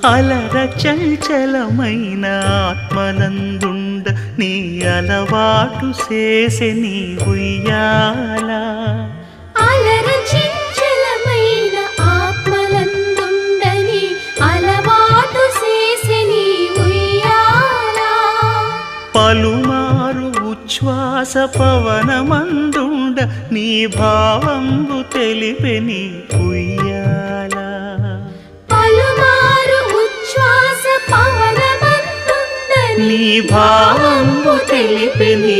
అలర చంచలమైన ఆత్మనందుండ నీ అలవాటు చేసే నీ ఉయ్యాల అలర చంచలమైన ఆత్మనందుండని అలవాటు చేసే నీ ఉయ్యాల పలుమారు ఉచ్ఛ్వాస పవనమందుండ నీ భావంబు తెలిపే నీ ఉయ్యాల పలుమారు ఉచ్ఛ్వాస పవనమందుండని నీ భావంబు తెలిపే నీ